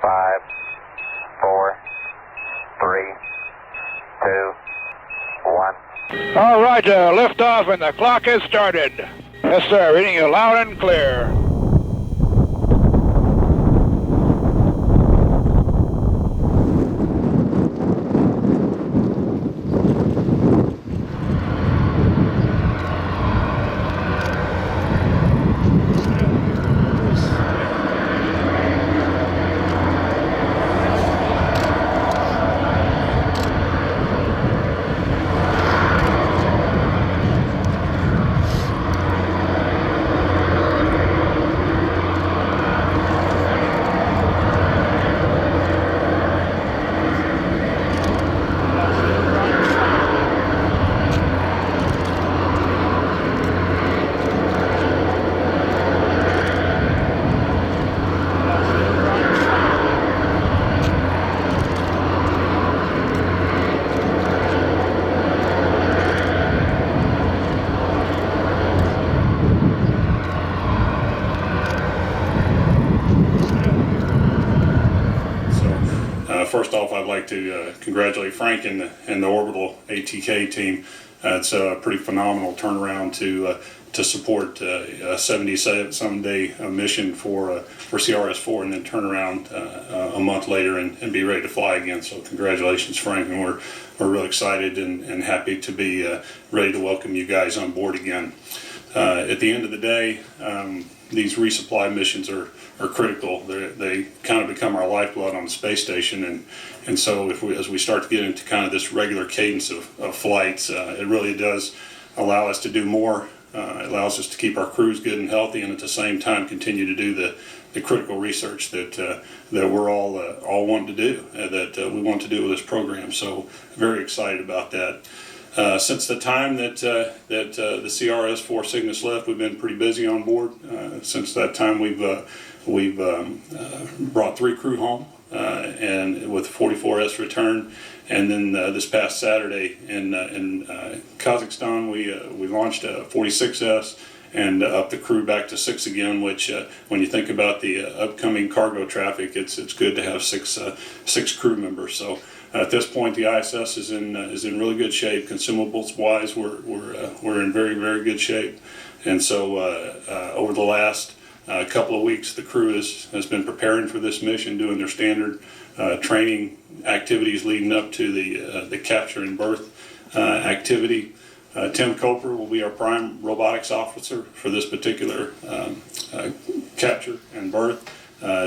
5, 4, 3, 2, 1. All right, liftoff and the clock has started. Yes, sir, reading you loud and clear. First off, I'd like to congratulate Frank and the Orbital ATK team. It's a pretty phenomenal turnaround to support a 77 day mission for CRS-4 and then turn around a month later and be ready to fly again. So congratulations, Frank, and we're really excited and happy to be ready to welcome you guys on board again. At the end of the day, these resupply missions are critical. They kind of become our lifeblood on the space station, and so as we start to get into kind of this regular cadence of flights, it really does allow us to do more. It allows us to keep our crews good and healthy, and at the same time continue to do the critical research that we're all wanting to do, that we want to do with this program. So very excited about that. Since the time that the CRS-4 Cygnus left, we've been pretty busy on board. Since that time, we've brought 3 crew home, and with 44S return, and then this past Saturday in Kazakhstan, we launched a 46S and upped the crew back to 6 again. Which, when you think about the upcoming cargo traffic, it's good to have six crew members. So. At this point, the ISS is in really good shape. Consumables wise, we're in very, very good shape. And so over the last couple of weeks, the crew has been preparing for this mission, doing their standard training activities leading up to the capture and berth activity. Tim Coper will be our prime robotics officer for this particular capture and berth.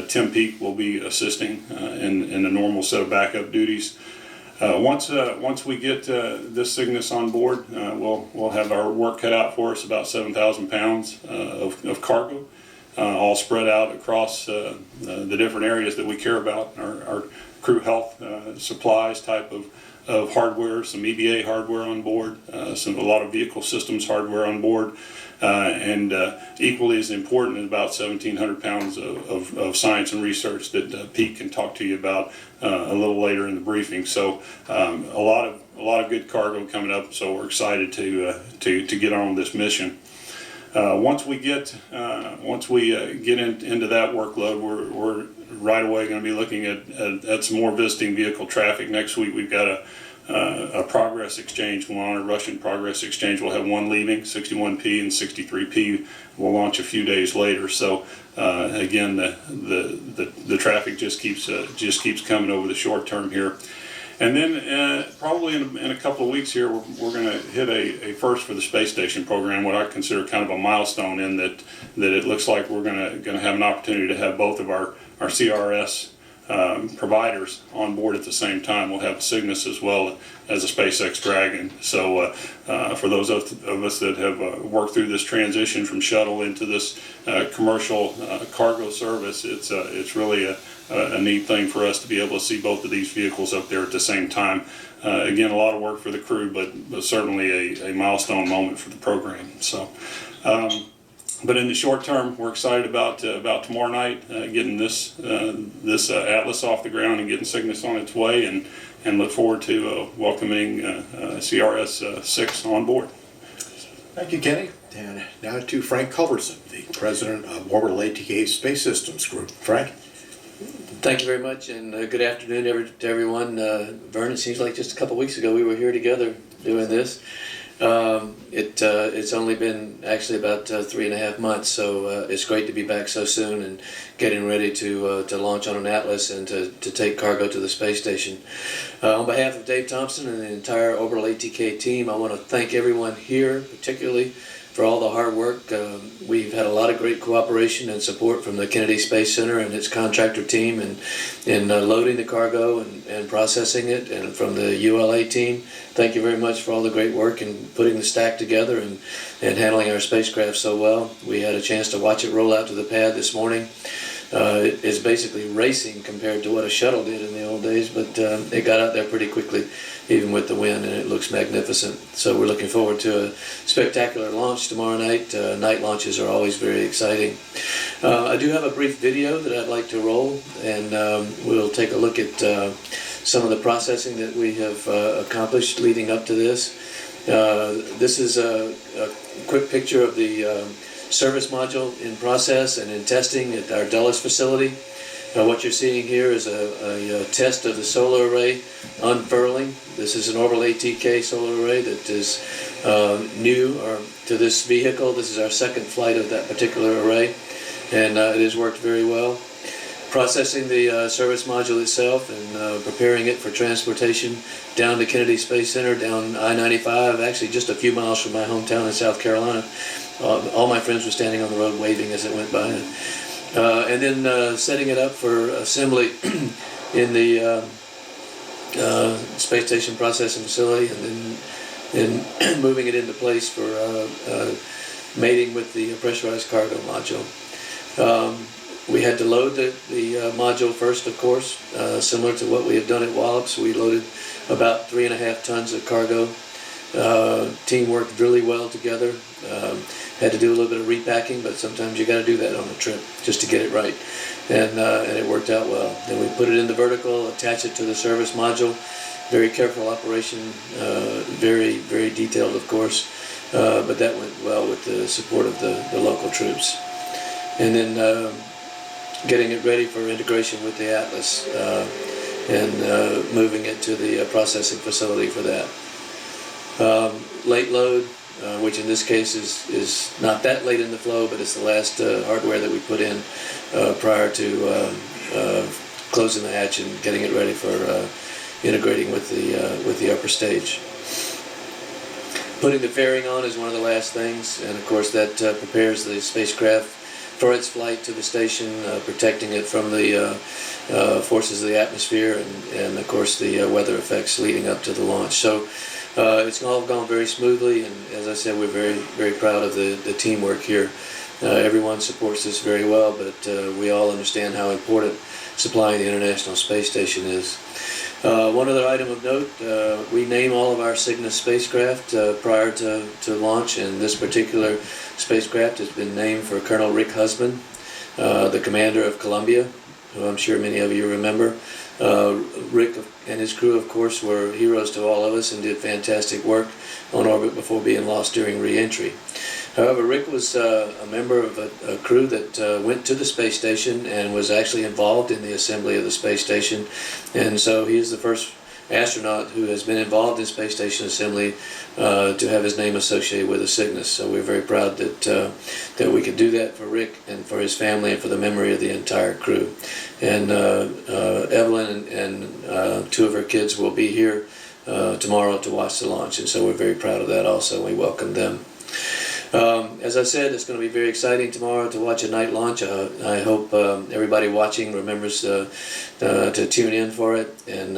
Tim Peake will be assisting in a normal set of backup duties. Once we get this Cygnus on board, we'll have our work cut out for us. About 7,000 pounds of cargo, all spread out across the different areas that we care about. Our crew health supplies type of hardware, some EBA hardware on board, a lot of vehicle systems hardware on board. And equally as important, about 1,700 pounds of science and research that Pete can talk to you about a little later in the briefing. So a lot of good cargo coming up. So we're excited to get on with this mission. Once we get into that workload, we're right away going to be looking at some more visiting vehicle traffic. Next week we've got a progress exchange going on, a Russian progress exchange. We'll have one leaving, 61P, and 63P will launch a few days later. So again, the traffic just keeps coming over the short term here. And then probably in a couple of weeks here, we're going to hit a first for the space station program, what I consider kind of a milestone, in that it looks like we're going to have an opportunity to have both of our CRS providers on board at the same time. We'll have Cygnus as well as a SpaceX Dragon. So for those of us that have worked through this transition from shuttle into this commercial cargo service, it's really a neat thing for us to be able to see both of these vehicles up there at the same time. Again, a lot of work for the crew, but certainly a milestone moment for the program. So. But in the short term, we're excited about tomorrow night, getting this Atlas off the ground and getting Cygnus on its way, and look forward to welcoming CRS-6 on board. Thank you, Kenny. And now to Frank Culbertson, the president of Orbital ATK Space Systems Group. Frank? Thank you very much, and good afternoon to everyone. Vern, it seems like just a couple weeks ago we were here together doing this. It's only been actually about 3.5 months, so it's great to be back so soon and getting ready to launch on an Atlas and to take cargo to the space station. On behalf of Dave Thompson and the entire Orbital ATK team, I want to thank everyone here, particularly for all the hard work. We've had a lot of great cooperation and support from the Kennedy Space Center and its contractor team in loading the cargo and processing it, and from the ULA team. Thank you very much for all the great work in putting the stack together and handling our spacecraft so well. We had a chance to watch it roll out to the pad this morning. It's basically racing compared to what a shuttle did in the old days, but it got out there pretty quickly, even with the wind, and it looks magnificent. So we're looking forward to a spectacular launch tomorrow night. Night launches are always very exciting. I do have a brief video that I'd like to roll, and we'll take a look at some of the processing that we have accomplished leading up to this. This is a quick picture of the service module in process and in testing at our Dulles facility. What you're seeing here is a test of the solar array unfurling. This is an Orbital ATK solar array that is new to this vehicle. This is our second flight of that particular array, and it has worked very well. Processing the service module itself and preparing it for transportation down to Kennedy Space Center, down I-95, actually just a few miles from my hometown in South Carolina. All my friends were standing on the road waving as it went by. And then setting it up for assembly in the space station processing facility, and then moving it into place for mating with the pressurized cargo module. We had to load the module first, of course, similar to what we have done at Wallops. We loaded about 3.5 tons of cargo. Team worked really well together. Had to do a little bit of repacking, but sometimes you got to do that on a trip just to get it right, and it worked out well. Then we put it in the vertical, attach it to the service module. Very careful operation, very, very detailed, of course, but that went well with the support of the local troops. And then getting it ready for integration with the Atlas, and moving it to the processing facility for that. Late load, which in this case is not that late in the flow, but it's the last hardware that we put in prior to closing the hatch and getting it ready for integrating with the upper stage. Putting the fairing on is one of the last things, and of course that prepares the spacecraft for its flight to the station, protecting it from the forces of the atmosphere and of course the weather effects leading up to the launch. So it's all gone very smoothly, and as I said, we're very, very proud of the teamwork here. Everyone supports this very well, but we all understand how important supplying the International Space Station is. One other item of note, we name all of our Cygnus spacecraft prior to launch, and this particular spacecraft has been named for Colonel Rick Husband, the commander of Columbia, who I'm sure many of you remember. Rick and his crew, of course, were heroes to all of us and did fantastic work on orbit before being lost during re-entry. However, Rick was a member of a crew that went to the space station and was actually involved in the assembly of the space station, and so he is the first astronaut who has been involved in space station assembly to have his name associated with a Cygnus. So we're very proud that we could do that for Rick and for his family and for the memory of the entire crew. And Evelyn and 2 of her kids will be here tomorrow to watch the launch, and so we're very proud of that also. We welcome them. As I said, it's going to be very exciting tomorrow to watch a night launch. I hope everybody watching remembers to tune in for it. And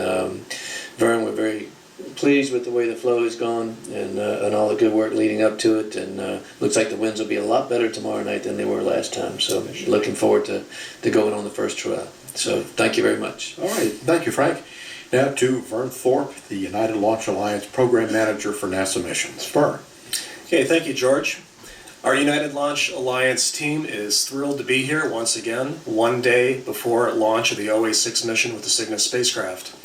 Vern, we're very pleased with the way the flow has gone and all the good work leading up to it. And looks like the winds will be a lot better tomorrow night than they were last time. So looking forward to going on the first try. So thank you very much. All right, thank you, Frank. Now to Vern Thorpe, the United Launch Alliance Program Manager for NASA missions. Vern. Okay, thank you, George. Our United Launch Alliance team is thrilled to be here once again, one day before launch of the OA-6 mission with the Cygnus spacecraft.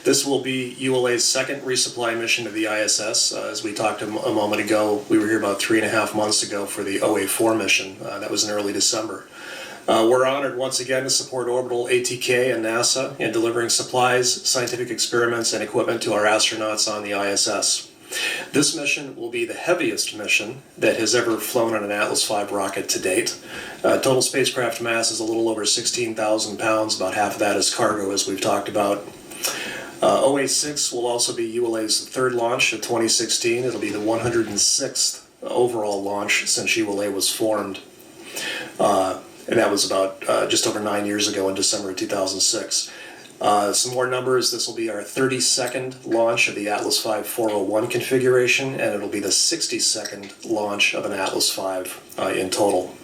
This will be ULA's second resupply mission to the ISS. As we talked a moment ago, we were here about 3.5 months ago for the OA-4 mission. That was in early December. We're honored once again to support Orbital ATK and NASA in delivering supplies, scientific experiments, and equipment to our astronauts on the ISS. This mission will be the heaviest mission that has ever flown on an Atlas V rocket to date. Total spacecraft mass is a little over 16,000 pounds, about half of that is cargo, as we've talked about. OA-6 will also be ULA's third launch of 2016. It'll be the 106th overall launch since ULA was formed. And that was about just over 9 years ago in December of 2006. Some more numbers, this will be our 32nd launch of the Atlas V 401 configuration, and it'll be the 62nd launch of an Atlas V in total.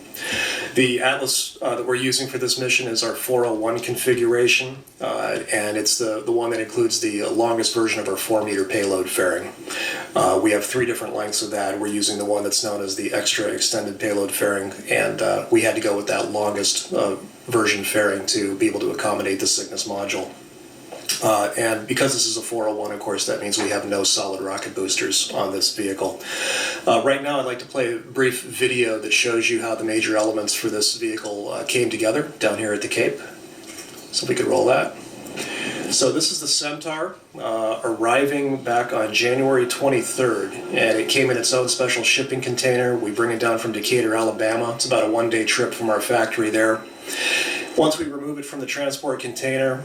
The Atlas that we're using for this mission is our 401 configuration, and it's the one that includes the longest version of our 4-meter payload fairing. We have 3 different lengths of that. We're using the one that's known as the extra extended payload fairing, and we had to go with that longest version fairing to be able to accommodate the Cygnus module. And because this is a 401, of course, that means we have no solid rocket boosters on this vehicle. Right now, I'd like to play a brief video that shows you how the major elements for this vehicle came together down here at the Cape. So if we could roll that. So this is the Centaur, arriving back on January 23rd, and it came in its own special shipping container. We bring it down from Decatur, Alabama. It's about a 1-day trip from our factory there. Once we remove it from the transport container,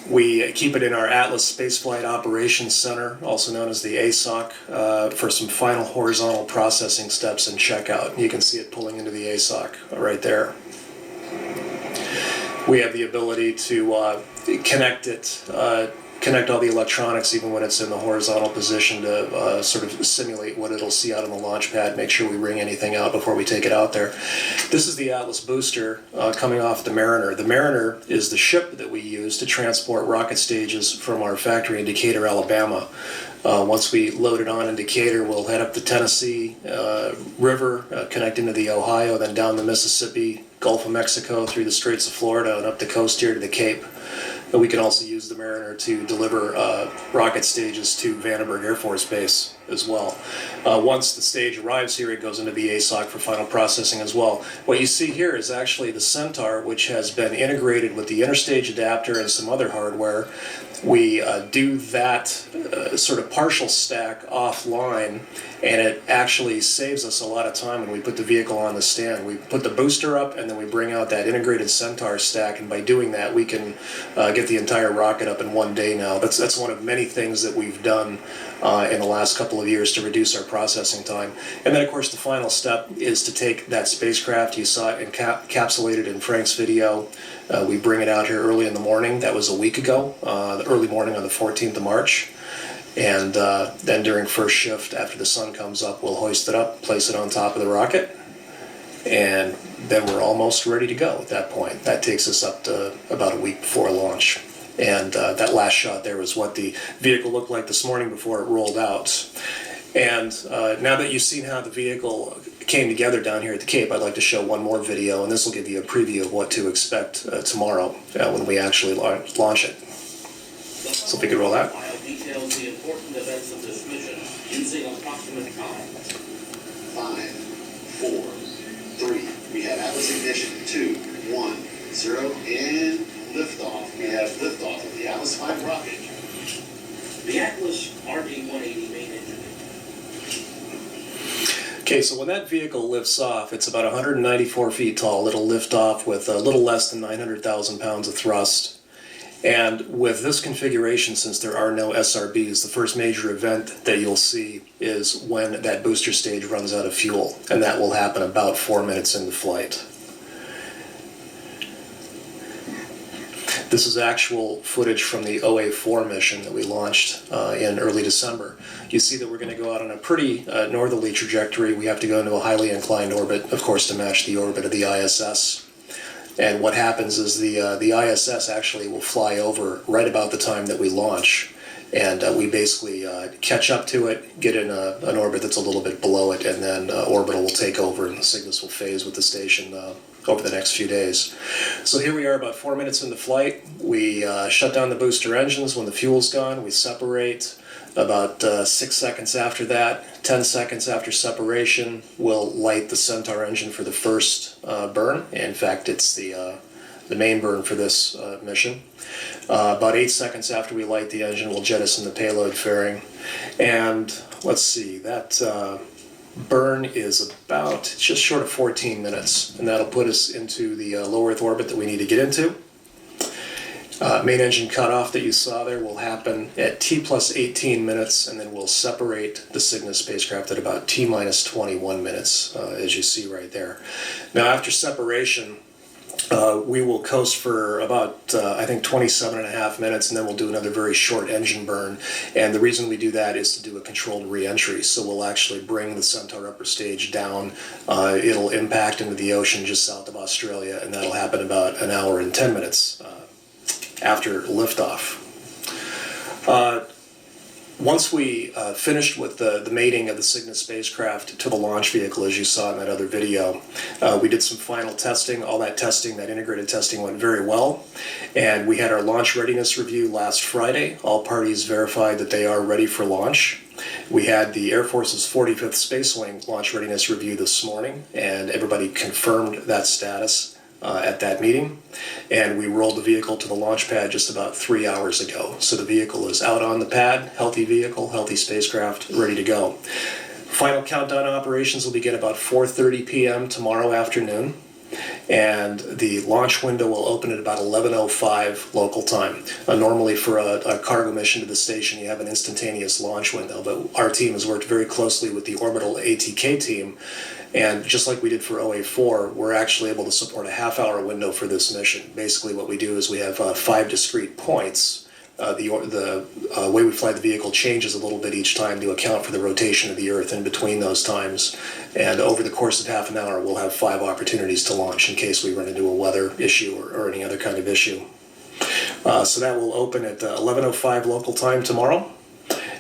we keep it in our Atlas Spaceflight Operations Center, also known as the ASOC, for some final horizontal processing steps and checkout. You can see it pulling into the ASOC right there. We have the ability to connect it, connect all the electronics even when it's in the horizontal position to sort of simulate what it'll see out on the launch pad, make sure we ring anything out before we take it out there. This is the Atlas booster coming off the Mariner. The Mariner is the ship that we use to transport rocket stages from our factory in Decatur, Alabama. Once we load it on in Decatur, we'll head up the Tennessee River, connect into the Ohio, then down the Mississippi, Gulf of Mexico, through the Straits of Florida, and up the coast here to the Cape. And we can also use the Mariner to deliver rocket stages to Vandenberg Air Force Base as well. Once the stage arrives here, it goes into the ASOC for final processing as well. What you see here is actually the Centaur, which has been integrated with the interstage adapter and some other hardware. We do that sort of partial stack offline, and it actually saves us a lot of time when we put the vehicle on the stand. We put the booster up, and then we bring out that integrated Centaur stack, and by doing that, we can get the entire rocket up in 1 day now. That's one of many things that we've done in the last couple of years to reduce our processing time. And then, of course, the final step is to take that spacecraft. You saw it encapsulated in Frank's video. We bring it out here early in the morning. That was a week ago, the early morning on the 14th of March. And then during first shift, after the sun comes up, we'll hoist it up, place it on top of the rocket, and then we're almost ready to go at that point. That takes us up to about a week before launch. And that last shot there was what the vehicle looked like this morning before it rolled out. And now that you've seen how the vehicle came together down here at the Cape, I'd like to show one more video, and this will give you a preview of what to expect tomorrow when we actually launch it. So if we could roll that. Details the important events of this mission using approximate time. 5, 4, 3. We have Atlas ignition. 2, 1, 0, and liftoff. We have liftoff of the Atlas V rocket. The Atlas RD-180 main engine. Okay, so when that vehicle lifts off, it's about 194 feet tall. It'll lift off with a little less than 900,000 pounds of thrust. And with this configuration, since there are no SRBs, the first major event that you'll see is when that booster stage runs out of fuel, and that will happen about 4 minutes into flight. This is actual footage from the OA-4 mission that we launched in early December. You see that we're going to go out on a pretty northerly trajectory. We have to go into a highly inclined orbit, of course, to match the orbit of the ISS. And what happens is the ISS actually will fly over right about the time that we launch. And we basically catch up to it, get in an orbit that's a little bit below it, and then Orbital will take over and Cygnus will phase with the station over the next few days. So here we are about 4 minutes into flight. We shut down the booster engines when the fuel's gone. We separate. About 6 seconds after that, 10 seconds after separation, we'll light the Centaur engine for the first burn. In fact, it's the main burn for this mission. About 8 seconds after we light the engine, we'll jettison the payload fairing. And let's see, that burn is about just short of 14 minutes, and that'll put us into the low Earth orbit that we need to get into. Main engine cutoff that you saw there will happen at T plus 18 minutes, and then we'll separate the Cygnus spacecraft at about T minus 21 minutes, as you see right there. Now, after separation, we will coast for about, I think, 27.5 minutes, and then we'll do another very short engine burn. And the reason we do that is to do a controlled re-entry. So we'll actually bring the Centaur upper stage down. It'll impact into the ocean just south of Australia, and that'll happen about an hour and 10 minutes after liftoff. Once we finished with the mating of the Cygnus spacecraft to the launch vehicle, as you saw in that other video, we did some final testing. All that testing, that integrated testing, went very well. And we had our launch readiness review last Friday. All parties verified that they are ready for launch. We had the Air Force's 45th Space Wing launch readiness review this morning, and everybody confirmed that status at that meeting, and we rolled the vehicle to the launch pad just about 3 hours ago. So the vehicle is out on the pad, healthy vehicle, healthy spacecraft, ready to go. Final countdown operations will begin about 4:30 p.m. tomorrow afternoon, and the launch window will open at about 11:05 local time. Normally for a cargo mission to the station, you have an instantaneous launch window, but our team has worked very closely with the Orbital ATK team. And just like we did for OA4, we're actually able to support a half-hour window for this mission. Basically what we do is we have 5 discrete points. The way we fly the vehicle changes a little bit each time to account for the rotation of the Earth in between those times. And over the course of half an hour, we'll have 5 opportunities to launch in case we run into a weather issue or any other kind of issue. So that will open at 11:05 local time tomorrow.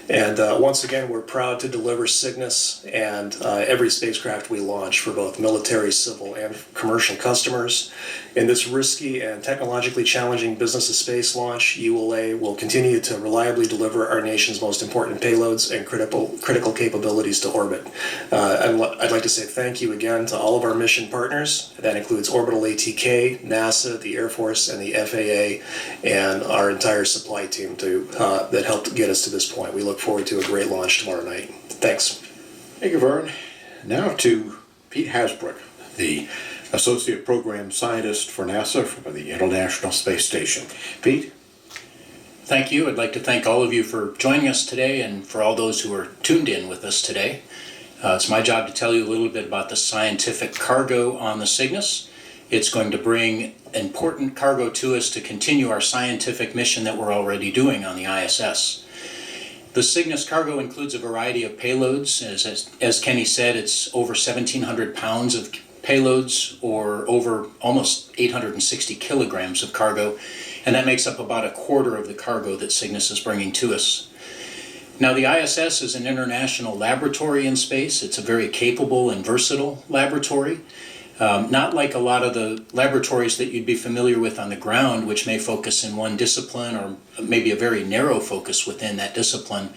And once again, we're proud to deliver Cygnus and every spacecraft we launch for both military, civil, and commercial customers. In this risky and technologically challenging business of space launch, ULA will continue to reliably deliver our nation's most important payloads and critical capabilities to orbit. I'd like to say thank you again to all of our mission partners. That includes Orbital ATK, NASA, the Air Force, and the FAA, and our entire supply team that helped get us to this point. We look forward to a great launch tomorrow night. Thanks. Thank you, Vern. Now to Pete Hasbrook, the Associate Program Scientist for NASA for the International Space Station. Pete? Thank you. I'd like to thank all of you for joining us today and for all those who are tuned in with us today. It's my job to tell you a little bit about the scientific cargo on the Cygnus. It's going to bring important cargo to us to continue our scientific mission that we're already doing on the ISS. The Cygnus cargo includes a variety of payloads. As Kenny said, it's over 1,700 pounds of payloads, or over almost 860 kilograms of cargo, and that makes up about a quarter of the cargo that Cygnus is bringing to us. Now, the ISS is an international laboratory in space. It's a very capable and versatile laboratory. Not like a lot of the laboratories that you'd be familiar with on the ground, which may focus in one discipline or maybe a very narrow focus within that discipline.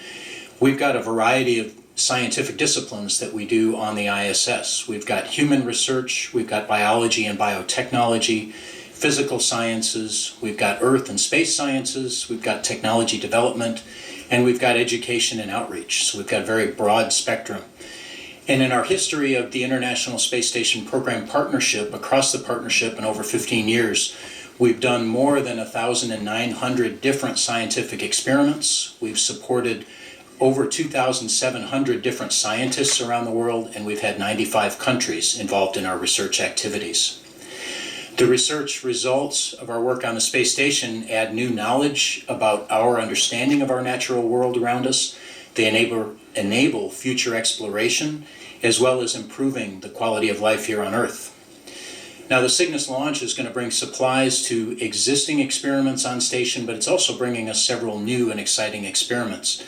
We've got a variety of scientific disciplines that we do on the ISS. We've got human research, we've got biology and biotechnology, physical sciences, we've got earth and space sciences, we've got technology development, and we've got education and outreach. So we've got a very broad spectrum. And in our history of the International Space Station Program partnership, across the partnership in over 15 years, we've done more than 1,900 different scientific experiments. We've supported over 2,700 different scientists around the world, and we've had 95 countries involved in our research activities. The research results of our work on the space station add new knowledge about our understanding of our natural world around us. They enable future exploration, as well as improving the quality of life here on Earth. Now, the Cygnus launch is going to bring supplies to existing experiments on station, but it's also bringing us several new and exciting experiments.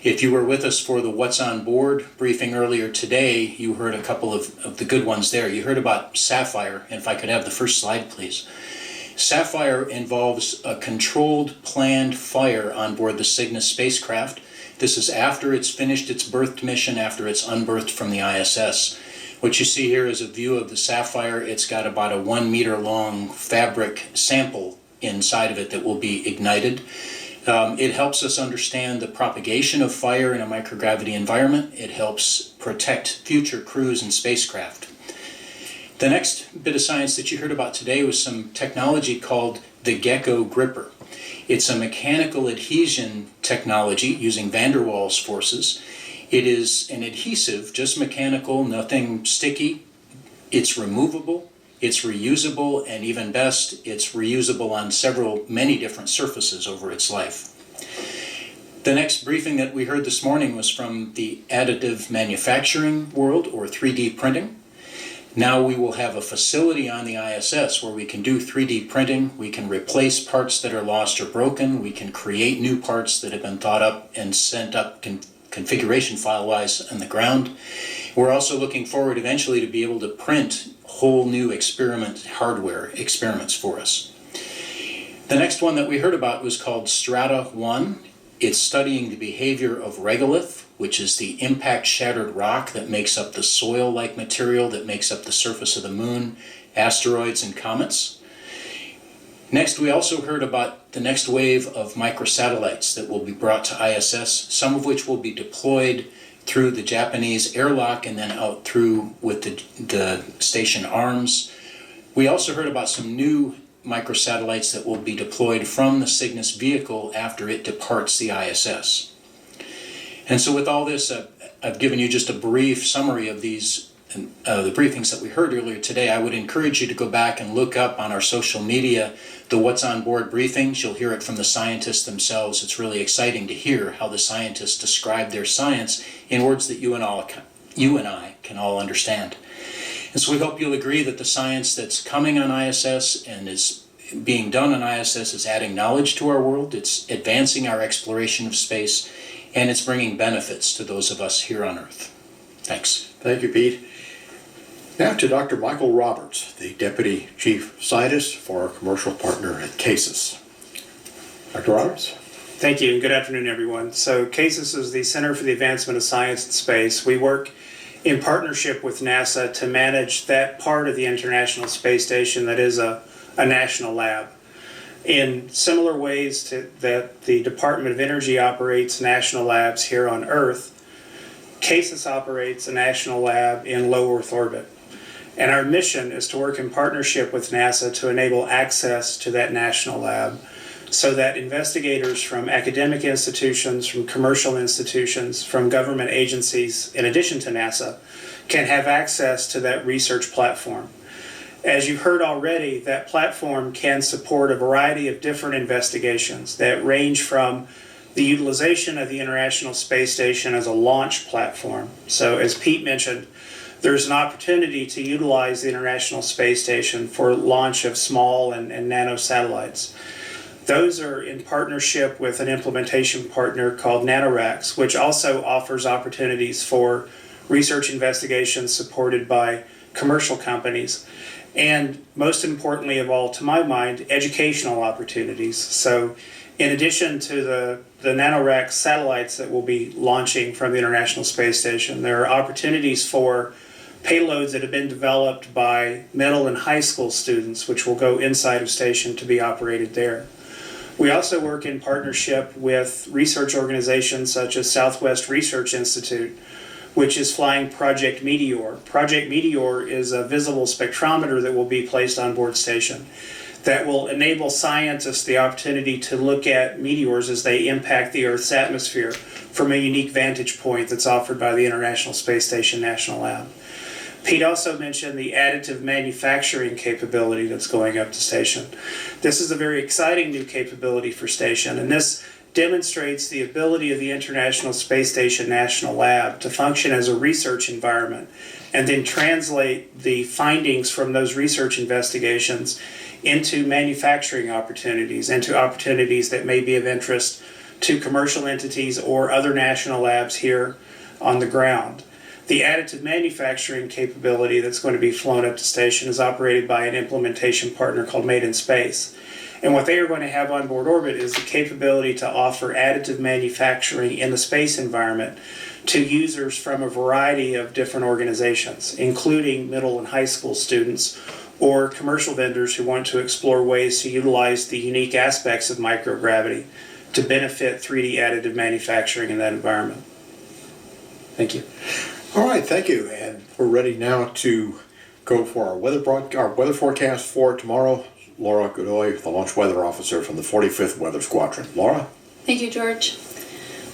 If you were with us for the What's on Board briefing earlier today, you heard a couple of the good ones there. You heard about Sapphire, and if I could have the first slide, please. Sapphire involves a controlled, planned fire on board the Cygnus spacecraft This is after it's finished its berthed mission, after it's unberthed from the ISS. What you see here is a view of the Sapphire. It's got about a 1 meter long fabric sample inside of it that will be ignited. It helps us understand the propagation of fire in a microgravity environment. It helps protect future crews and spacecraft. The next bit of science that you heard about today was some technology called the Gecko Gripper. It's a mechanical adhesion technology using van der Waals forces. It is an adhesive, just mechanical, nothing sticky. It's removable, it's reusable, and even best, it's reusable on many different surfaces over its life. The next briefing that we heard this morning was from the additive manufacturing world, or 3D printing. Now we will have a facility on the ISS where we can do 3D printing. We can replace parts that are lost or broken. We can create new parts that have been thought up and sent up configuration file-wise on the ground. We're also looking forward eventually to be able to print whole new hardware experiments for us. The next one that we heard about was called Strata 1. It's studying the behavior of regolith, which is the impact shattered rock that makes up the soil-like material that makes up the surface of the moon, asteroids, and comets. Next, we also heard about the next wave of microsatellites that will be brought to ISS, some of which will be deployed through the Japanese airlock and then out through with the station arms. We also heard about some new microsatellites that will be deployed from the Cygnus vehicle after it departs the ISS. And so with all this, I've given you just a brief summary of these the briefings that we heard earlier today. I would encourage you to go back and look up on our social media the What's on Board briefings. You'll hear it from the scientists themselves. It's really exciting to hear how the scientists describe their science in words that you and I can all understand. And so we hope you'll agree that the science that's coming on ISS and is being done on ISS is adding knowledge to our world, it's advancing our exploration of space, and it's bringing benefits to those of us here on Earth. Thanks. Thank you, Pete. Now to Dr. Michael Roberts, the Deputy Chief Scientist for our commercial partner at CASIS. Dr. Roberts? Thank you, and good afternoon, everyone. So CASIS is the Center for the Advancement of Science and Space. We work in partnership with NASA to manage that part of the International Space Station that is a national lab. In similar ways that the Department of Energy operates national labs here on Earth, CASIS operates a national lab in low Earth orbit. And our mission is to work in partnership with NASA to enable access to that national lab so that investigators from academic institutions, from commercial institutions, from government agencies, in addition to NASA, can have access to that research platform. As you've heard already, that platform can support a variety of different investigations that range from the utilization of the International Space Station as a launch platform. So as Pete mentioned, there's an opportunity to utilize the International Space Station for launch of small and nano satellites. Those are in partnership with an implementation partner called NanoRacks, which also offers opportunities for research investigations supported by commercial companies. And most importantly of all, to my mind, educational opportunities. So in addition to the NanoRacks satellites that will be launching from the International Space Station, there are opportunities for payloads that have been developed by middle and high school students, which will go inside of station to be operated there. We also work in partnership with research organizations such as Southwest Research Institute, which is flying Project Meteor. Project Meteor is a visible spectrometer that will be placed on board station that will enable scientists the opportunity to look at meteors as they impact the Earth's atmosphere from a unique vantage point that's offered by the International Space Station National Lab. Pete also mentioned the additive manufacturing capability that's going up to station. This is a very exciting new capability for station, and this demonstrates the ability of the International Space Station National Lab to function as a research environment and then translate the findings from those research investigations into manufacturing opportunities, into opportunities that may be of interest to commercial entities or other national labs here on the ground. The additive manufacturing capability that's going to be flown up to station is operated by an implementation partner called Made in Space. And what they are going to have on board Orbit is the capability to offer additive manufacturing in the space environment to users from a variety of different organizations, including middle and high school students or commercial vendors who want to explore ways to utilize the unique aspects of microgravity to benefit 3D additive manufacturing in that environment. Thank you. All right, thank you. And we're ready now to go for our weather forecast for tomorrow. Laura Godoy, the launch weather officer from the 45th Weather Squadron. Laura? Thank you, George.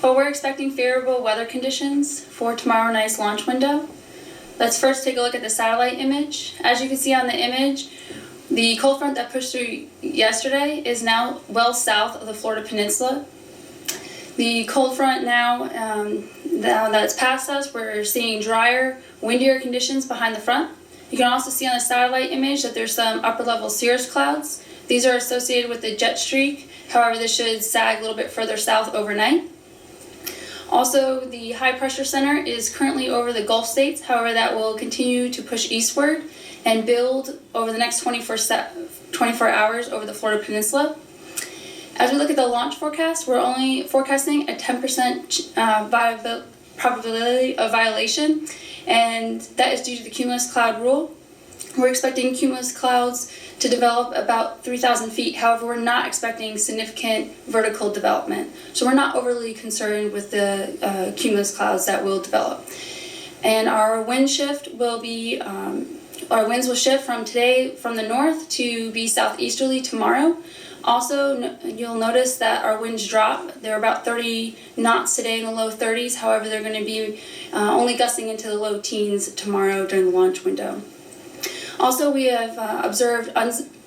Well, we're expecting favorable weather conditions for tomorrow night's launch window. Let's first take a look at the satellite image. As you can see on the image, the cold front that pushed through yesterday is now well south of the Florida Peninsula. The cold front now that it's past us, we're seeing drier, windier conditions behind the front. You can also see on the satellite image that there's some upper level cirrus clouds. These are associated with the jet streak. However, this should sag a little bit further south overnight. Also, the high pressure center is currently over the Gulf states. However, that will continue to push eastward and build over the next 24 hours over the Florida Peninsula. As we look at the launch forecast, we're only forecasting a 10% probability of violation, and that is due to the cumulus cloud rule. We're expecting cumulus clouds to develop about 3,000 feet. However, we're not expecting significant vertical development. So we're not overly concerned with the cumulus clouds that will develop. And our wind shift will be, our winds will shift from today from the north to be southeasterly tomorrow. Also, you'll notice that our winds drop. They're about 30 knots today in the low 30s. However, they're going to be only gusting into the low teens tomorrow during the launch window. Also, we have observed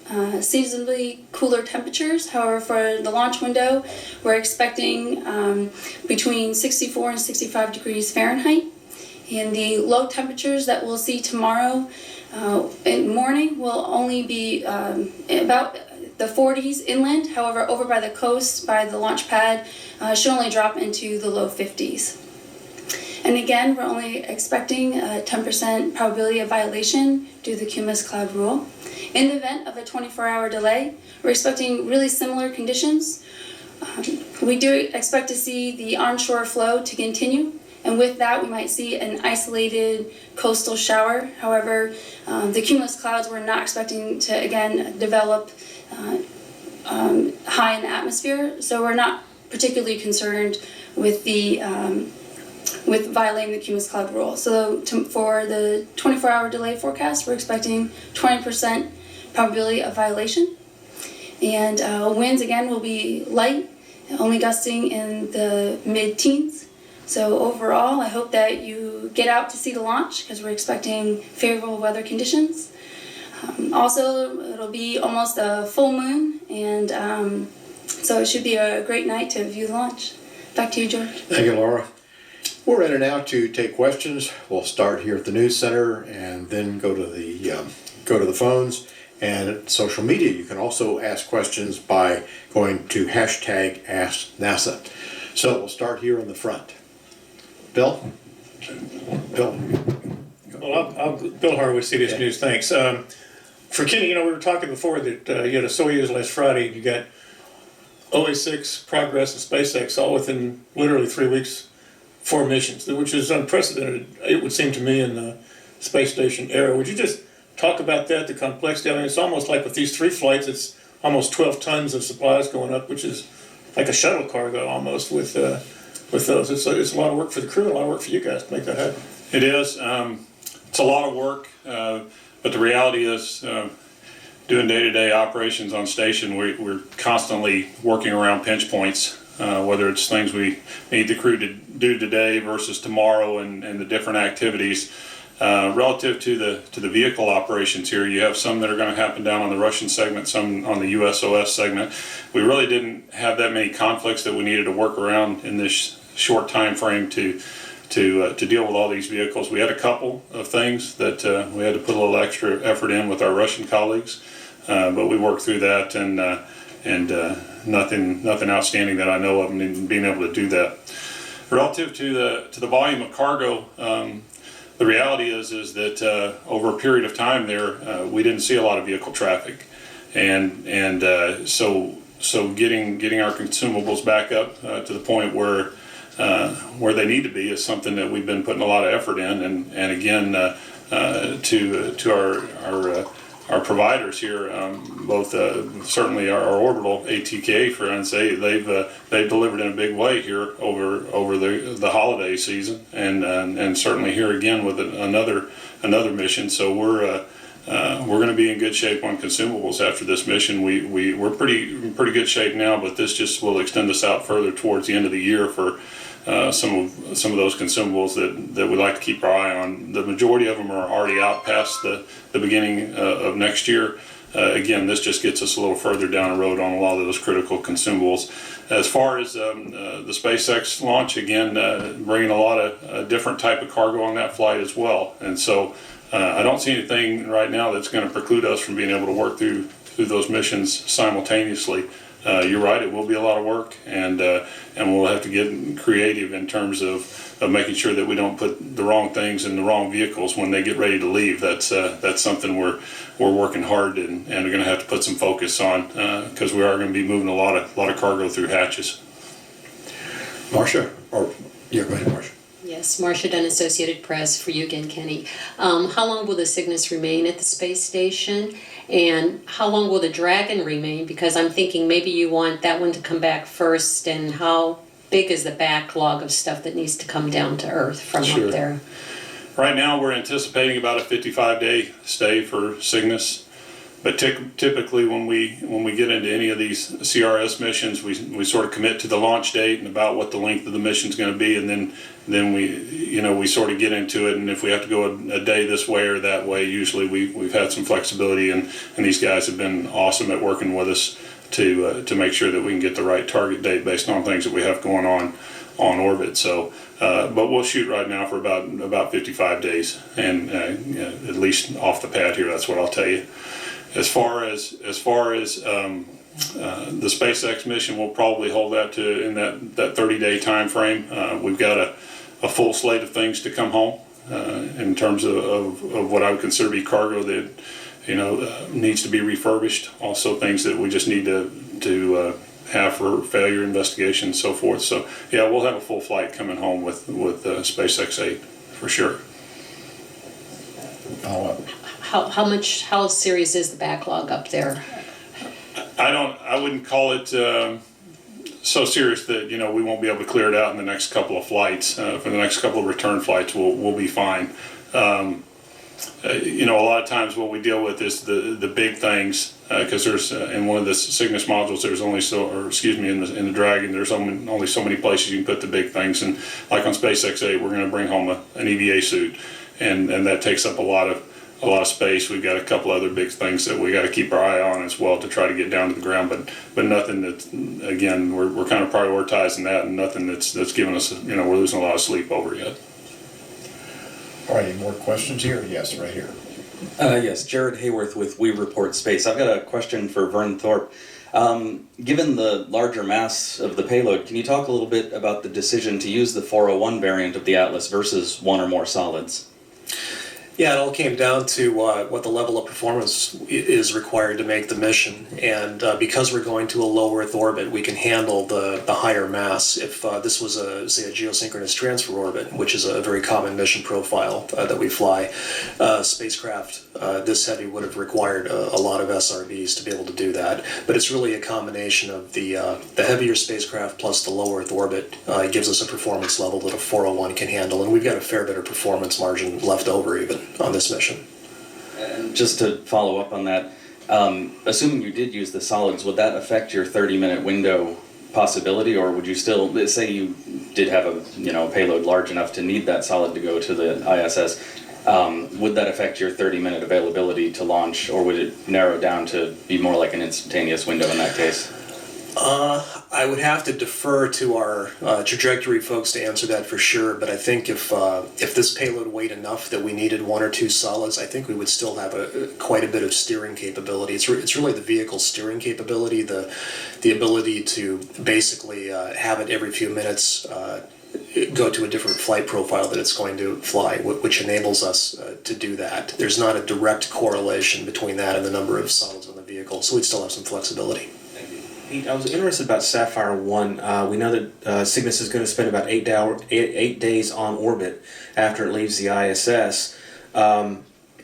unseasonably cooler temperatures. However, for the launch window, we're expecting between 64 and 65 degrees Fahrenheit. And the low temperatures that we'll see tomorrow in the morning will only be about the 40s inland. However, over by the coast, by the launch pad, should only drop into the low 50s. And again, we're only expecting a 10% probability of violation due to the cumulus cloud rule. In the event of a 24-hour delay, we're expecting really similar conditions. We do expect to see the onshore flow to continue, and with that we might see an isolated coastal shower. However, the cumulus clouds we're not expecting to again develop high in the atmosphere, so we're not particularly concerned with the with violating the cumulus cloud rule. So for the 24-hour delay forecast, we're expecting 20% probability of violation. And winds again will be light, only gusting in the mid-teens. So overall, I hope that you get out to see the launch because we're expecting favorable weather conditions. Also, it'll be almost a full moon, and so it should be a great night to view the launch. Back to you, George. Thank you, Laura. We're ready now to take questions. We'll start here at the news center and then go to the phones and at social media. You can also ask questions by going to hashtag #AskNASA. So we'll start here in the front. Bill? Bill? Well, I'm Bill Harwood, CBS News. Thanks. For Kenny, we were talking before that you had a Soyuz last Friday. You got OA6, Progress, and SpaceX all within literally 3 weeks. 4 missions, which is unprecedented, it would seem to me, in the space station era. Would you just talk about that, the complexity? I mean, it's almost like with these 3 flights, it's almost 12 tons of supplies going up, which is like a shuttle cargo almost with those. It's a lot of work for the crew and a lot of work for you guys to make that happen. It is. It's a lot of work, but the reality is doing day-to-day operations on station, we're constantly working around pinch points. Whether it's things we need the crew to do today versus tomorrow, and the different activities relative to the vehicle operations here. You have some that are going to happen down on the Russian segment, some on the USOS segment. We really didn't have that many conflicts that we needed to work around in this short time frame to deal with all these vehicles. We had a couple of things that we had to put a little extra effort in with our Russian colleagues, but we worked through that, and nothing outstanding that I know of in being able to do that. Relative to the volume of cargo, the reality is that over a period of time there, we didn't see a lot of vehicle traffic, So getting our consumables back up to the point where they need to be is something that we've been putting a lot of effort in, and again to our providers here, both certainly our Orbital ATK friends, they've delivered in a big way here over the holiday season, and certainly here again with another mission. So we're going to be in good shape on consumables after this mission. We're pretty good shape now, but this just will extend us out further towards the end of the year for some of those consumables that we like to keep our eye on. The majority of them are already out past the beginning of next year. Again, this just gets us a little further down the road on a lot of those critical consumables. As far as the SpaceX launch, again, bringing a lot of different type of cargo on that flight as well. And so I don't see anything right now that's going to preclude us from being able to work through those missions simultaneously. You're right, it will be a lot of work, and we'll have to get creative in terms of making sure that we don't put the wrong things in the wrong vehicles when they get ready to leave. That's something we're working hard and are going to have to put some focus on, because we are going to be moving a lot of cargo through hatches. Marcia, go ahead, Marcia. Yes, Marcia Dunn, Associated Press, for you again, Kenny. How long will the Cygnus remain at the space station? And how long will the Dragon remain? Because I'm thinking maybe you want that one to come back first, and how big is the backlog of stuff that needs to come down to Earth from Sure. up there? Right now we're anticipating about a 55-day stay for Cygnus. But typically when we get into any of these CRS missions, we sort of commit to the launch date and about what the length of the mission is going to be, and then we sort of get into it. And if we have to go a day this way or that way, usually we've had some flexibility, and these guys have been awesome at working with us to make sure that we can get the right target date based on things that we have going on orbit. So, but we'll shoot right now for about 55 days, and at least off the pad here, that's what I'll tell you. As far as the SpaceX mission, we'll probably hold that in that 30-day time frame. We've got a full slate of things to come home in terms of what I would consider to be cargo that needs to be refurbished. Also things that we just need to have for failure investigation and so forth. So yeah, we'll have a full flight coming home with SpaceX 8 for sure. How serious is the backlog up there? I wouldn't call it so serious that we won't be able to clear it out in the next couple of flights. For the next couple of return flights, we'll be fine. A lot of times what we deal with is the big things, because there's in one of the Cygnus modules there's only in the Dragon there's only so many places you can put the big things, and like on SpaceX 8 we're going to bring home an EVA suit, and that takes up a lot of space. We've got a couple other big things that we got to keep our eye on as well to try to get down to the ground, but nothing that, again, we're kind of prioritizing that, and nothing that's giving us, we're losing a lot of sleep over yet. All right, any more questions here? Yes, right here. Yes, Jared Hayworth with We Report Space. I've got a question for Vern Thorpe. Given the larger mass of the payload, can you talk a little bit about the decision to use the 401 variant of the Atlas versus one or more solids? Yeah, it all came down to what the level of performance is required to make the mission, and because we're going to a low Earth orbit, we can handle the higher mass. If this was say a geosynchronous transfer orbit, which is a very common mission profile that we fly, spacecraft this heavy would have required a lot of SRBs to be able to do that. But it's really a combination of the heavier spacecraft plus the low Earth orbit gives us a performance level that a 401 can handle, and we've got a fair bit of performance margin left over even on this mission. And just to follow up on that, assuming you did use the solids, would that affect your 30-minute window possibility, or would you still, say you did have a payload large enough to need that solid to go to the ISS, would that affect your 30-minute availability to launch, or would it narrow down to be more like an instantaneous window in that case? I would have to defer to our trajectory folks to answer that for sure, but I think if this payload weighed enough that we needed one or two solids, I think we would still have quite a bit of steering capability. It's really the vehicle steering capability, the ability to basically have it every few minutes go to a different flight profile that it's going to fly, which enables us to do that. There's not a direct correlation between that and the number of solids on the vehicle. vehicle, so we'd still have some flexibility. Pete, I was interested about Sapphire 1. We know that Cygnus is going to spend about 8 days on orbit after it leaves the ISS.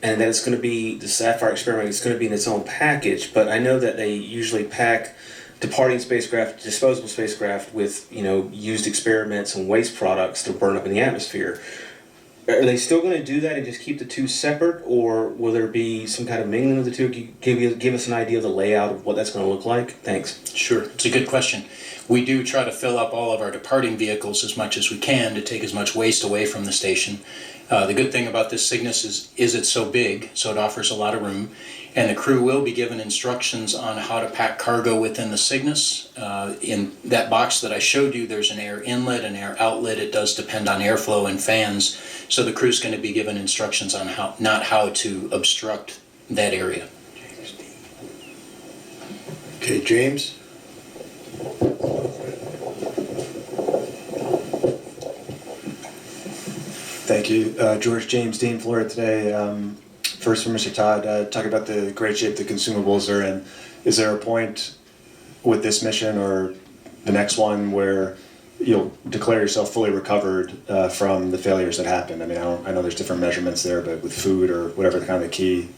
And that it's going to be, the Sapphire experiment is going to be in its own package, but I know that they usually pack departing spacecraft, disposable spacecraft, with, you know, used experiments and waste products to burn up in the atmosphere. Are they still going to do that and just keep the two separate, or will there be some kind of mingling of the two? Give us an idea of the layout of what that's going to look like? Thanks. Sure, it's a good question. We do try to fill up all of our departing vehicles as much as we can to take as much waste away from the station. The good thing about this Cygnus is it's so big, so it offers a lot of room, and the crew will be given instructions on how to pack cargo within the Cygnus. In that box that I showed you, there's an air inlet, an air outlet. It does depend on airflow and fans, so the crew's going to be given instructions on how to obstruct that area. Okay, James. Thank you. George James, Dean, Florida today. First from Mr. Todd, talk about the great shape the consumables are in. Is there a point with this mission or the next one where you'll declare yourself fully recovered from the failures that happened? I mean, I know there's different measurements there, but with food or whatever the kind of key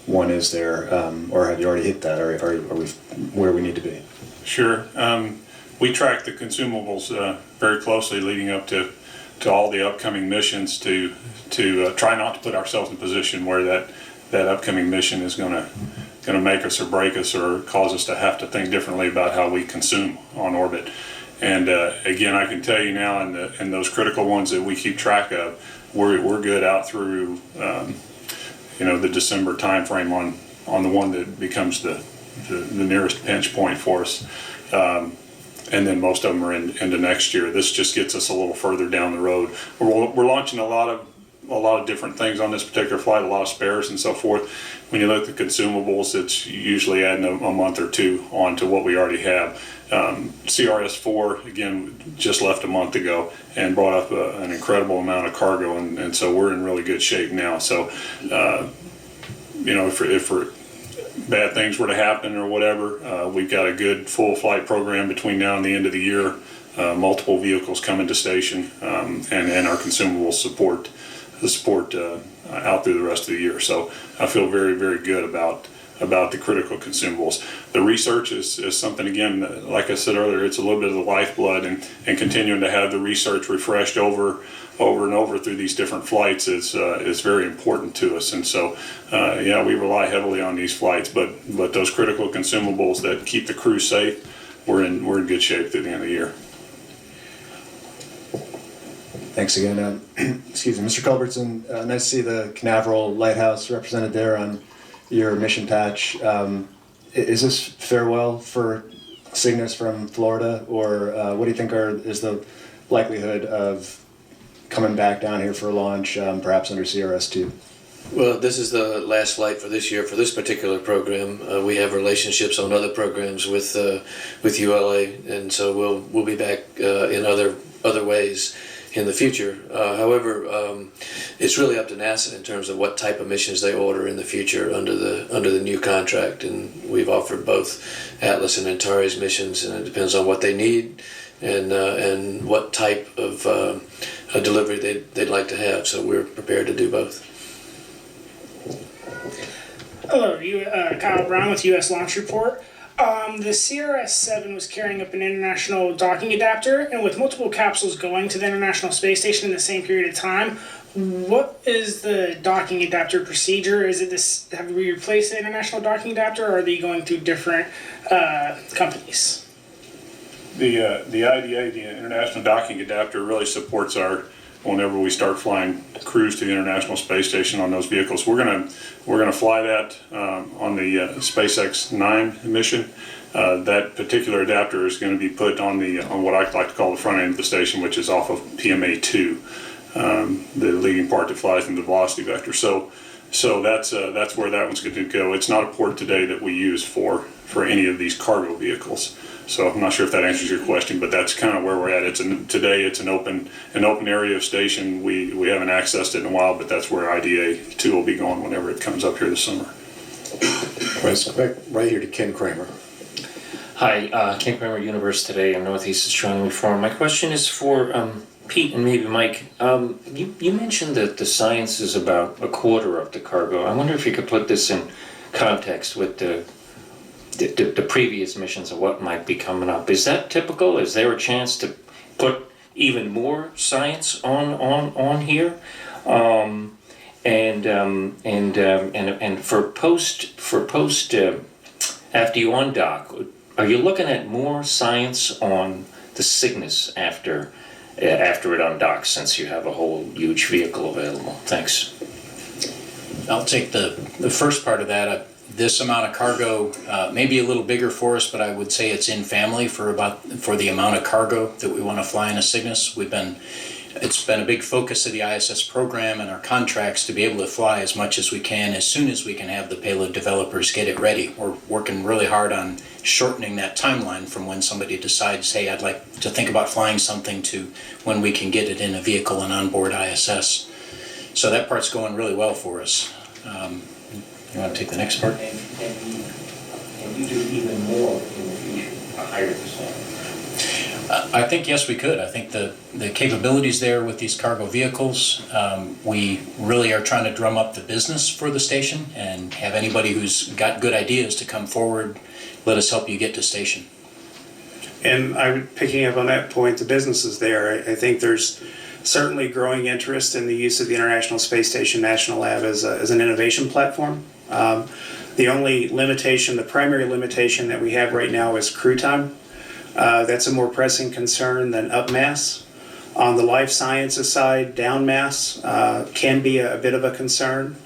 one is there, or have you already hit that, or are we where we need to be? Sure. We track the consumables very closely leading up to all the upcoming missions to try not to put ourselves in a position where that upcoming mission is going to make us or break us or cause us to have to think differently about how we consume on orbit. And again, I can tell you now in those critical ones that we keep track of, we're good out through the December time frame on the one that becomes the nearest pinch point for us. And then most of them are into next year. This just gets us a little further down the road. We're launching a lot of different things on this particular flight, a lot of spares and so forth. When you look at the consumables, it's usually adding a month or two on to what we already have. CRS-4, again, just left a month ago and brought up an incredible amount of cargo, and so we're in really good shape now. So, if bad things were to happen or whatever, we've got a good full flight program between now and the end of the year. Multiple vehicles coming to station, and our consumables support out through the rest of the year. So I feel very, very good about the critical consumables. The research is something, again, like I said earlier, it's a little bit of the lifeblood, and continuing to have the research refreshed over and over through these different flights is very important to us. And so, we rely heavily on these flights, but those critical consumables that keep the crew safe, we're in good shape through the end of the year. Thanks again. Excuse me, Mr. Culbertson, nice to see the Canaveral Lighthouse represented there on your mission patch. Is this farewell for Cygnus from Florida, or what do you think is the likelihood of coming back down here for a launch, perhaps under CRS-2? Well, this is the last flight for this year for this particular program. We have relationships on other programs with ULA, and so we'll be back in other ways in the future. However, it's really up to NASA in terms of what type of missions they order in the future under the new contract, and we've offered both Atlas and Antares missions, and it depends on what they need and what type of a delivery they'd like to have. So we're prepared to do both. Hello, Kyle Brown with U.S. Launch Report. The CRS-7 was carrying up an international docking adapter, and with multiple capsules going to the International Space Station in the same period of time, what is the docking adapter procedure? Is it this? Have we replaced the international docking adapter, or are they going through different companies? The IDA, the International Docking Adapter, really supports whenever we start flying crews to the International Space Station on those vehicles. We're gonna fly that on the SpaceX 9 mission. That particular adapter is going to be put on what I like to call the front end of the station, which is off of PMA 2, the leading part that flies in the velocity vector. So that's where that one's going to go. It's not a port today that we use for any of these cargo vehicles. So I'm not sure if that answers your question, but that's kind of where we're at. Today it's an open area of station. We haven't accessed it in a while, but that's where IDA 2 will be going whenever it comes up here this summer. Let's go back right here to Ken Kramer. Hi, Ken Kramer, Universe Today and Northeast Astronomy Forum. My question is for Pete and maybe Mike. You mentioned that the science is about a quarter of the cargo. I wonder if you could put this in context with the previous missions of what might be coming up. Is that typical? Is there a chance to put even more science on here? And for post after you undock, are you looking at more science on the Cygnus after it undocks, since you have a whole huge vehicle available? Thanks. I'll take the first part of that. This amount of cargo may be a little bigger for us, but I would say it's in family for the amount of cargo that we want to fly in a Cygnus. It's been a big focus of the ISS program and our contracts to be able to fly as much as we can as soon as we can have the payload developers get it ready. We're working really hard on shortening that timeline from when somebody decides, hey, I'd like to think about flying something, to when we can get it in a vehicle and onboard ISS. So that part's going really well for us. You want to take the next part? Can you do even more in the future, a higher percent? I think, yes, we could. I think the capabilities there with these cargo vehicles, we really are trying to drum up the business for the station and have anybody who's got good ideas to come forward, let us help you get to station. And picking up on that point, the business is there. I think there's certainly growing interest in the use of the International Space Station National Lab as an innovation platform. The only limitation, the primary limitation that we have right now is crew time. That's a more pressing concern than up mass. On the life sciences side, down mass can be a bit of a concern.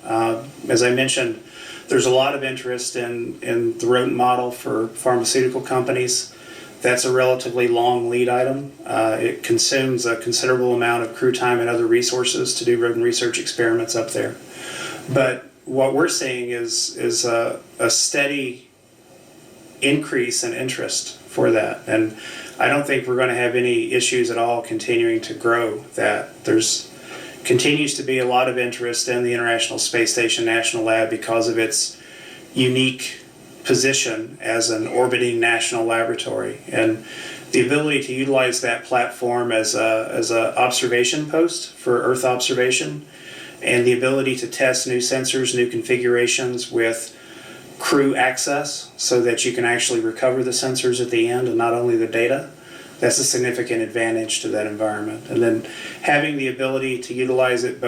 As I mentioned, there's a lot of interest in the rodent model for pharmaceutical companies. That's a relatively long lead item. It consumes a considerable amount of crew time and other resources to do rodent research experiments up there. But what we're seeing is a steady increase in interest for that. And I don't think we're going to have any issues at all continuing to grow that. There's continues to be a lot of interest in the International Space Station National Lab because of its unique position as an orbiting national laboratory, and the ability to utilize that platform as a observation post for Earth observation, and the ability to test new sensors, new configurations with crew access so that you can actually recover the sensors at the end and not only the data. That's a significant advantage to that environment. And then having the ability to utilize it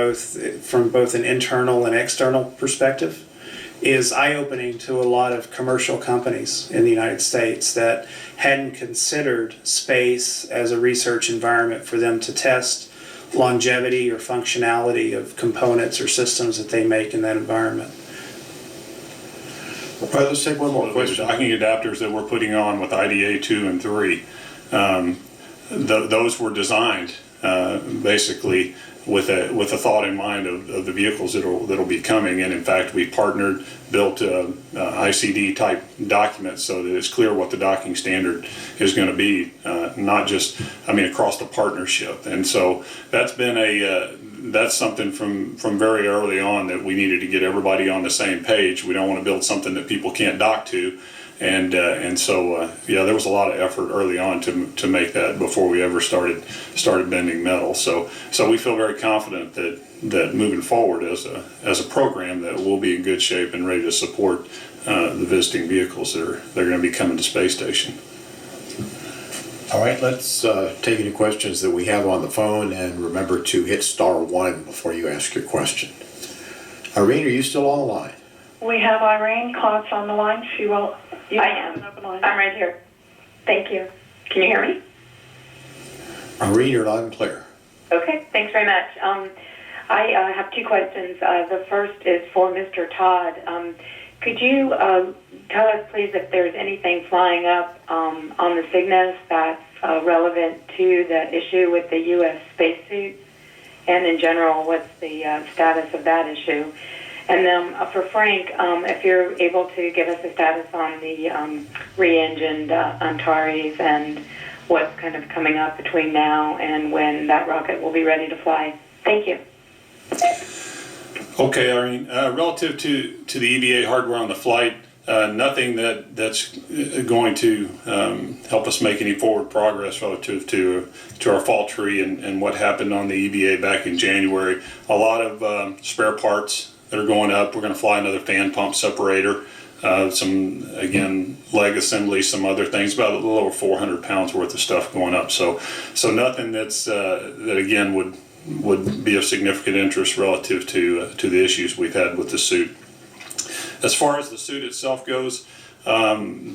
from both an internal and external perspective is eye-opening to a lot of commercial companies in the United States that hadn't considered space as a research environment for them to test longevity or functionality of components or systems that they make in that environment. All right, let's take one more question. The docking adapters that we're putting on with IDA 2 and 3, those were designed basically with a thought in mind of the vehicles that'll be coming. And in fact, we partnered, built ICD type documents so that it's clear what the docking standard is going to be, not just, across the partnership. And so that's been that's something from very early on that we needed to get everybody on the same page. We don't want to build something that people can't dock to. And so there was a lot of effort early on to make that before we ever started bending metal. So we feel very confident that moving forward as a program that we'll be in good shape and ready to support the visiting vehicles that are going to be coming to space station. All right, let's take any questions that we have on the phone, and remember to hit *1 before you ask your question. Irene, are you still on the line? We have Irene Klotz on the line. She will. I am. I'm right here. Thank you. Can you hear me? Irene, you're loud and clear. Okay, thanks very much. I have two questions. The first is for Mr. Todd. Could you tell us, please, if there's anything flying up on the Cygnus that's relevant to the issue with the U.S. spacesuits, and in general, what's the status of that issue? And then for Frank, if you're able to give us a status on the re-engined Antares and what's kind of coming up between now and when that rocket will be ready to fly. Thank you. Okay, Irene. Relative to the EVA hardware on the flight, nothing that's going to help us make any forward progress relative to our fault tree and what happened on the EVA back in January. A lot of spare parts that are going up. We're going to fly another fan pump separator, some, again, leg assembly, some other things, about a little over 400 pounds worth of stuff going up. So nothing that again would be of significant interest relative to the issues we've had with the suit. As far as the suit itself goes, the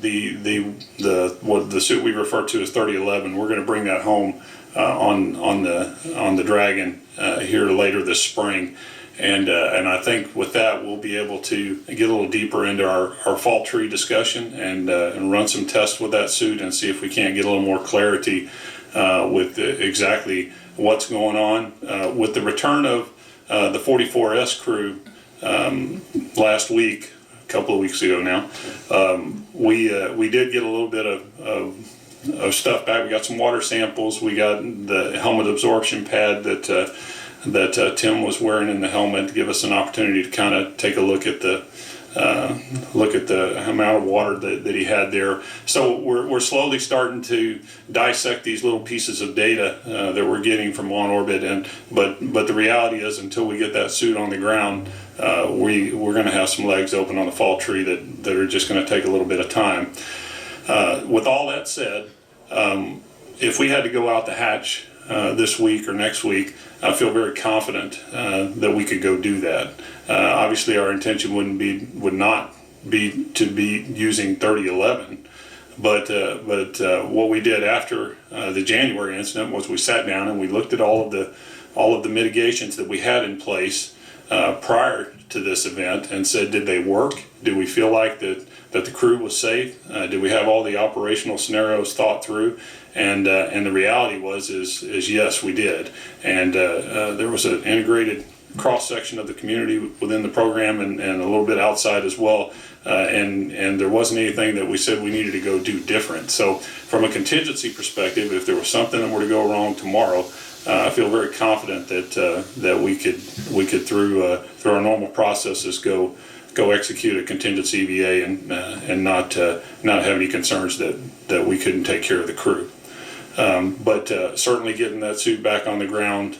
suit we refer to as 3011, we're going to bring that home on the Dragon here later this spring. And I think with that we'll be able to get a little deeper into our fault tree discussion and run some tests with that suit and see if we can't get a little more clarity with exactly what's going on. With the return of the 44S crew last week, a couple of weeks ago now, we did get a little bit of stuff back. We got some water samples. We got the helmet absorption pad that Tim was wearing in the helmet to give us an opportunity to kind of take a look at the amount of water that he had there. So we're slowly starting to dissect these little pieces of data that we're getting from on orbit. But the reality is, until we get that suit on the ground, we're going to have some legs open on the fault tree that are just going to take a little bit of time. With all that said, if we had to go out the hatch this week or next week, I feel very confident that we could go do that. Obviously, our intention would not be to be using 3011, but what we did after the January incident was we sat down and we looked at all of the mitigations that we had in place prior to this event and said, did they work? Did we feel like that the crew was safe? Did we have all the operational scenarios thought through? And the reality is yes, we did. And there was an integrated cross-section of the community within the program and a little bit outside as well. And there wasn't anything that we said we needed to go do different. So from a contingency perspective, if there was something that were to go wrong tomorrow, I feel very confident that we could through our normal processes go execute a contingency EVA and not have any concerns that we couldn't take care of the crew. But certainly getting that suit back on the ground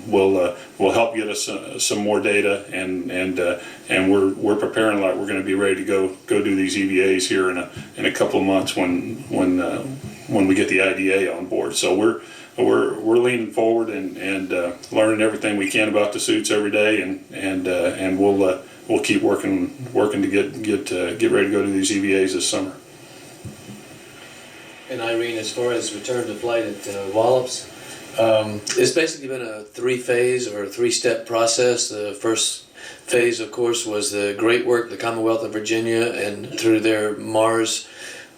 will help get us some more data, and we're preparing like we're going to be ready to go do these EVAs here in a couple of months when we get the IDA on board. So we're leaning forward and learning everything we can about the suits every day, and we'll keep working to get ready to go to these EVAs this summer. And Irene, as far as return to flight at Wallops, it's basically been a three-phase or three-step process. The first phase, of course, was the great work the Commonwealth of Virginia and through their Mars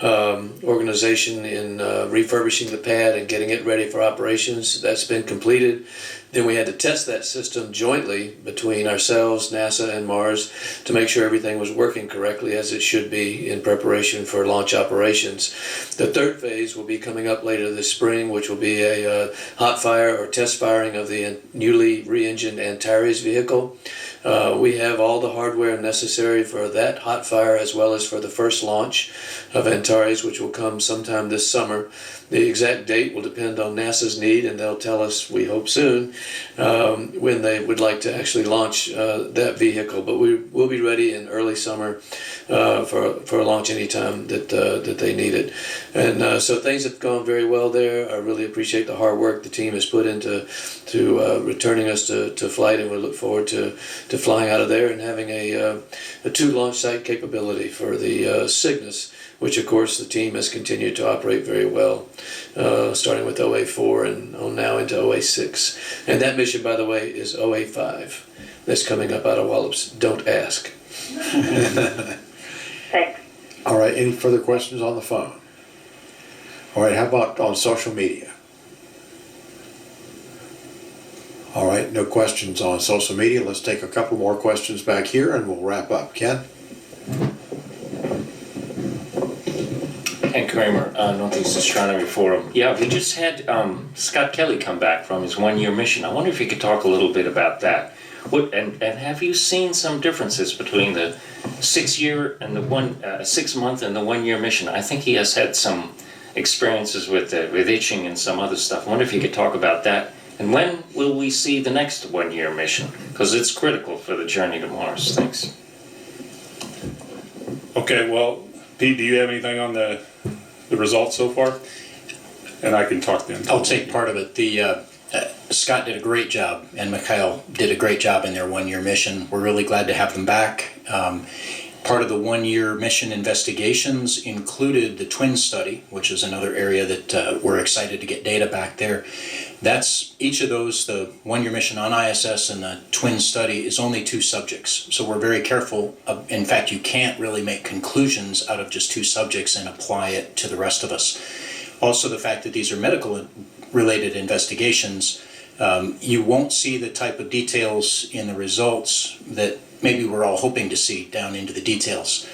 organization in refurbishing the pad and getting it ready for operations. That's been completed. Then we had to test that system jointly between ourselves, NASA, and Mars to make sure everything was working correctly as it should be in preparation for launch operations. The third phase will be coming up later this spring, which will be a hot fire or test firing of the newly re-engined Antares vehicle. We have all the hardware necessary for that hot fire as well as for the first launch of Antares, which will come sometime this summer. The exact date will depend on NASA's need, and they'll tell us, we hope soon, when they would like to actually launch that vehicle. But we'll be ready in early summer for a launch anytime that they need it. And so things have gone very well there. I really appreciate the hard work the team has put into returning us to flight, and we look forward to flying out of there and having a two launch site capability for the Cygnus, which of course the team has continued to operate very well, starting with OA4 and on now into OA6. And that mission, by the way, is OA5. That's coming up out of Wallops. Don't ask. Thanks. All right, any further questions on the phone? All right, how about on social media? All right, no questions on social media. Let's take a couple more questions back here and we'll wrap up. Ken? Ken Kramer, Northeast Astronomy Forum. Yeah, we just had Scott Kelly come back from his one-year mission. I wonder if you could talk a little bit about that. And have you seen some differences between the 6-year and the 6 month and the 1 year mission? I think he has had some experiences with itching and some other stuff. I wonder if you could talk about that. And when will we see the next 1 year mission? Because it's critical for the journey to Mars. Thanks. Okay, well, Pete, do you have anything on the results so far? And I can talk then. I'll take part of it. Scott did a great job, and Mikhail did a great job in their 1 year mission. We're really glad to have them back. Part of the 1 year mission investigations included the twin study, which is another area that we're excited to get data back there. That's each of those, the 1 year mission on ISS and the twin study, is only 2 subjects. So we're very careful. In fact, you can't really make conclusions out of just 2 subjects and apply it to the rest of us. Also, the fact that these are medical related investigations, you won't see the type of details in the results that maybe we're all hoping to see down into the details.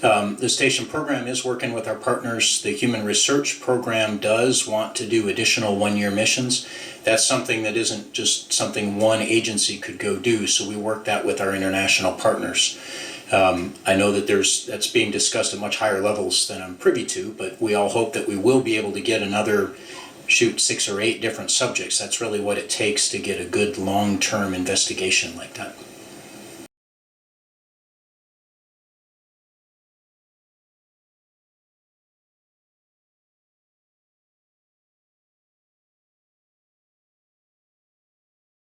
The station program is working with our partners. The Human Research Program does want to do additional 1 year missions. That's something that isn't just something one agency could go do, so we work that with our international partners. I know that that's being discussed at much higher levels than I'm privy to, but we all hope that we will be able to get another 6 or 8 different subjects. That's really what it takes to get a good long-term investigation like that.